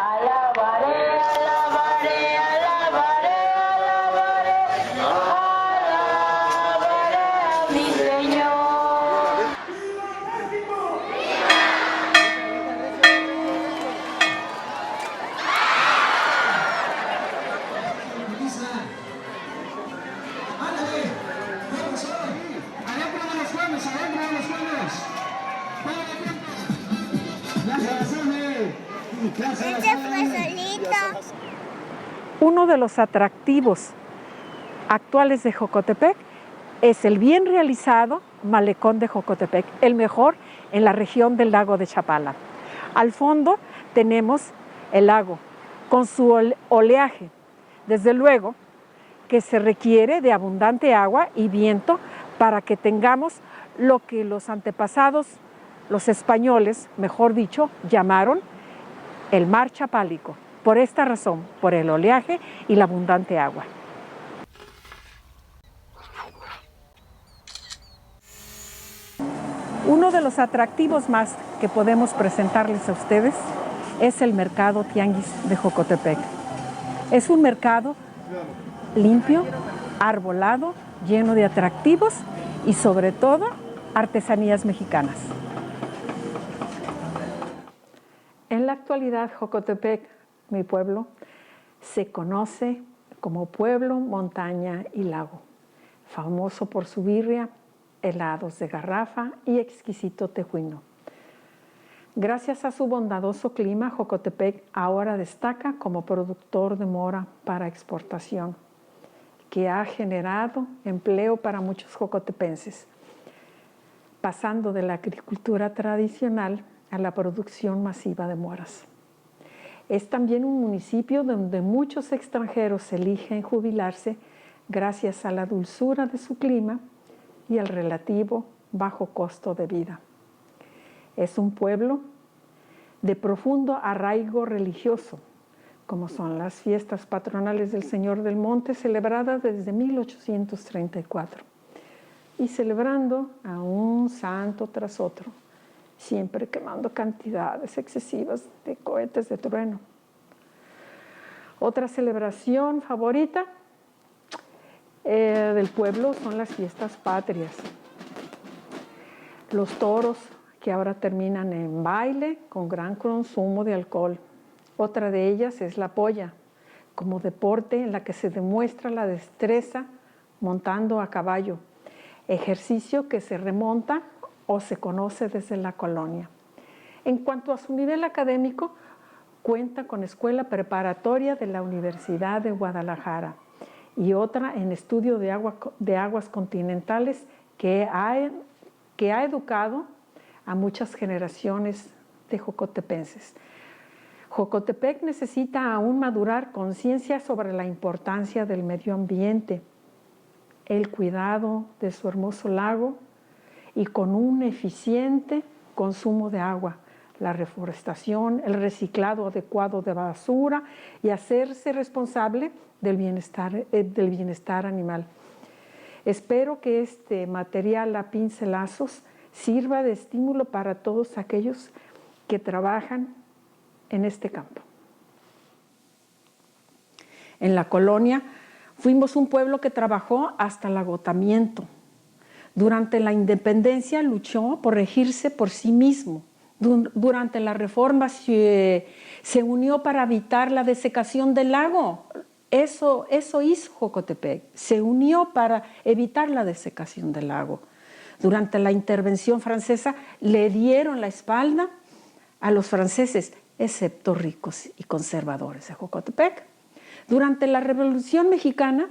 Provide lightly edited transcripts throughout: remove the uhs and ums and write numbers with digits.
Alabaré, alabaré, alabaré, alabaré, alabaré a mi Señor. Ándale, vamos hoy. Adentro de los juegos, adentro de los juegos. Gracias, Sole. Gracias. Fue solito. Uno de los atractivos actuales de Jocotepec es el bien realizado Malecón de Jocotepec, el mejor en la región del lago de Chapala. Al fondo tenemos el lago con su oleaje. Desde luego que se requiere de abundante agua y viento para que tengamos lo que los antepasados, los españoles, mejor dicho, llamaron el mar chapálico. Por esta razón, por el oleaje y la abundante agua. Uno de los atractivos más que podemos presentarles a ustedes es el mercado Tianguis de Jocotepec. Es un mercado limpio, arbolado, lleno de atractivos y sobre todo artesanías mexicanas. En la actualidad, Jocotepec, mi pueblo, se conoce como pueblo, montaña y lago, famoso por su birria, helados de garrafa y exquisito tejuino. Gracias a su bondadoso clima, Jocotepec ahora destaca como productor de mora para exportación, que ha generado empleo para muchos jocotepenses, pasando de la agricultura tradicional a la producción masiva de moras. Es también un municipio donde muchos extranjeros eligen jubilarse gracias a la dulzura de su clima y al relativo bajo costo de vida. Es un pueblo de profundo arraigo religioso, como son las fiestas patronales del Señor del Monte, celebradas desde 1834, y celebrando a un santo tras otro, siempre quemando cantidades excesivas de cohetes de trueno. Otra celebración favorita del pueblo son las fiestas patrias. Los toros, que ahora terminan en baile con gran consumo de alcohol. Otra de ellas es la polla, como deporte en la que se demuestra la destreza montando a caballo, ejercicio que se remonta o se conoce desde la colonia. En cuanto a su nivel académico, cuenta con escuela preparatoria de la Universidad de Guadalajara y otra en estudio de aguas continentales que ha educado a muchas generaciones de jocotepenses. Jocotepec necesita aún madurar conciencia sobre la importancia del medio ambiente, el cuidado de su hermoso lago y con un eficiente consumo de agua, la reforestación, el reciclado adecuado de basura y hacerse responsable del bienestar animal. Espero que este material a pincelazos sirva de estímulo para todos aquellos que trabajan en este campo. En la colonia fuimos un pueblo que trabajó hasta el agotamiento. Durante la independencia luchó por regirse por sí mismo. Durante la reforma se unió para evitar la desecación del lago. Eso hizo Jocotepec, se unió para evitar la desecación del lago. Durante la intervención francesa le dieron la espalda a los franceses, excepto ricos y conservadores de Jocotepec. Durante la Revolución Mexicana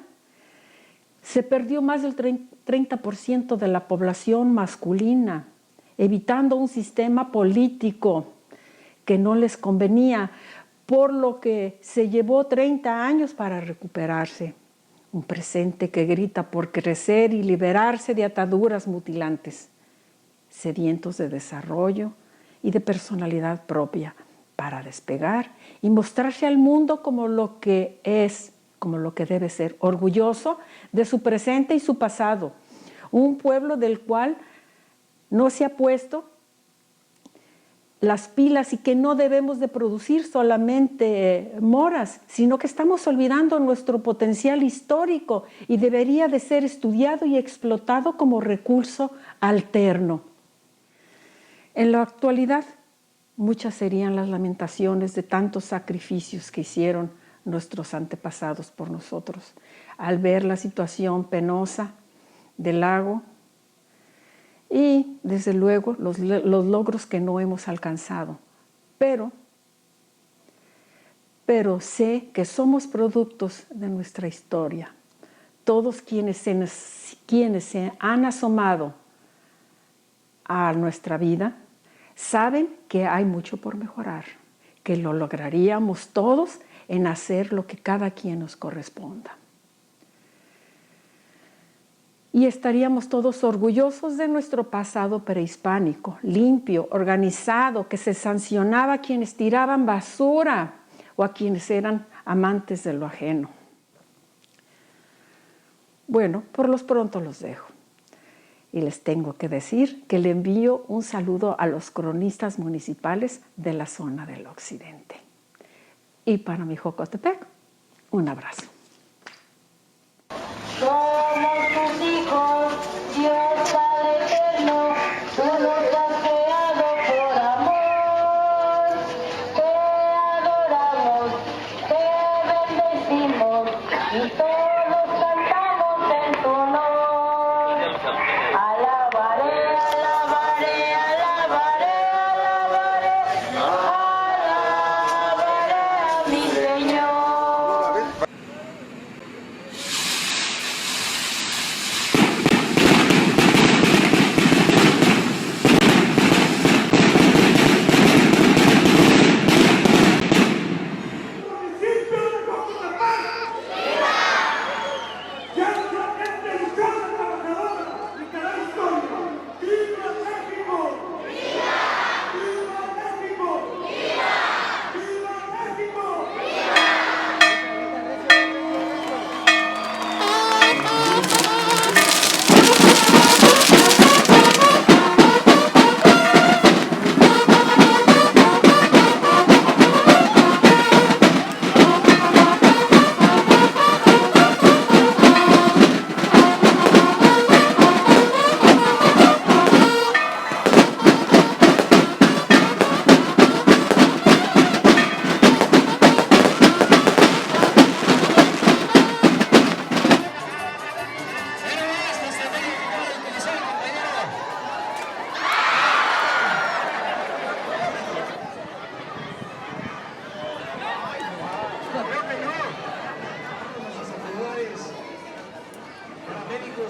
se perdió más del 30% de la población masculina, evitando un sistema político que no les convenía, por lo que se llevó 30 años para recuperarse. Un presente que grita por crecer y liberarse de ataduras mutilantes, sedientos de desarrollo y de personalidad propia, para despegar y mostrarse al mundo como lo que es, como lo que debe ser, orgulloso de su presente y su pasado. Un pueblo del cual no se ha puesto las pilas y que no debemos de producir solamente moras, sino que estamos olvidando nuestro potencial histórico y debería de ser estudiado y explotado como recurso alterno. En la actualidad, muchas serían las lamentaciones de tantos sacrificios que hicieron nuestros antepasados por nosotros, al ver la situación penosa del lago y, desde luego, los logros que no hemos alcanzado. Pero sé que somos productos de nuestra historia. Todos quienes se han asomado a nuestra vida saben que hay mucho por mejorar, que lo lograríamos todos en hacer lo que cada quien nos corresponda. Y estaríamos todos orgullosos de nuestro pasado prehispánico, limpio, organizado, que se sancionaba a quienes tiraban basura o a quienes eran amantes de lo ajeno. Bueno, por lo pronto los dejo. Y les tengo que decir que le envío un saludo a los cronistas municipales de la zona del occidente. Y para mi Jocotepec, un abrazo. Somos tus hijos, Dios Padre eterno, tú nos has creado por amor. Te adoramos, te bendecimos y todos cantamos en tu honor. Alabaré, alabaré, alabaré, alabaré, alabaré a mi Señor.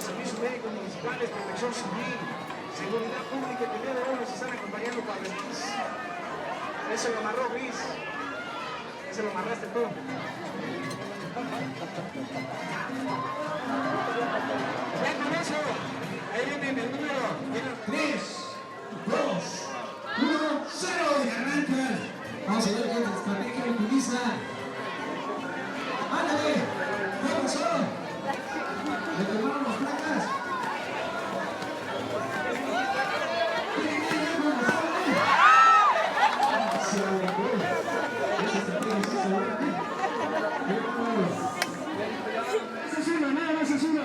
Servicios médicos municipales, protección civil, seguridad pública, que el día de hoy nos están acompañando para Gris. Eso lo amarró Gris. Ese lo amarraste tú. Ya con eso, ahí viene el número 3, 2, 1, 0 y arranca. Vamos a ver qué estrategia utiliza. ¡Ándale! ¿Qué pasó? ¿Le tomaron las placas? Censura, nada más censura.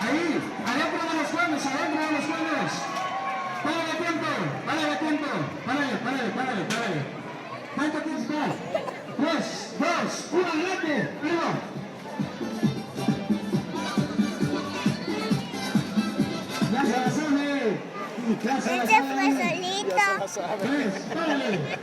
Ahí, adentro de los juegos, adentro de los juegos. Párale tiempo, párale tiempo. Párale. ¿Cuánto tienes más? 3, 2, 1, adelante. Arriba. Ya se la sabe. Ese fue solito. 3, párale.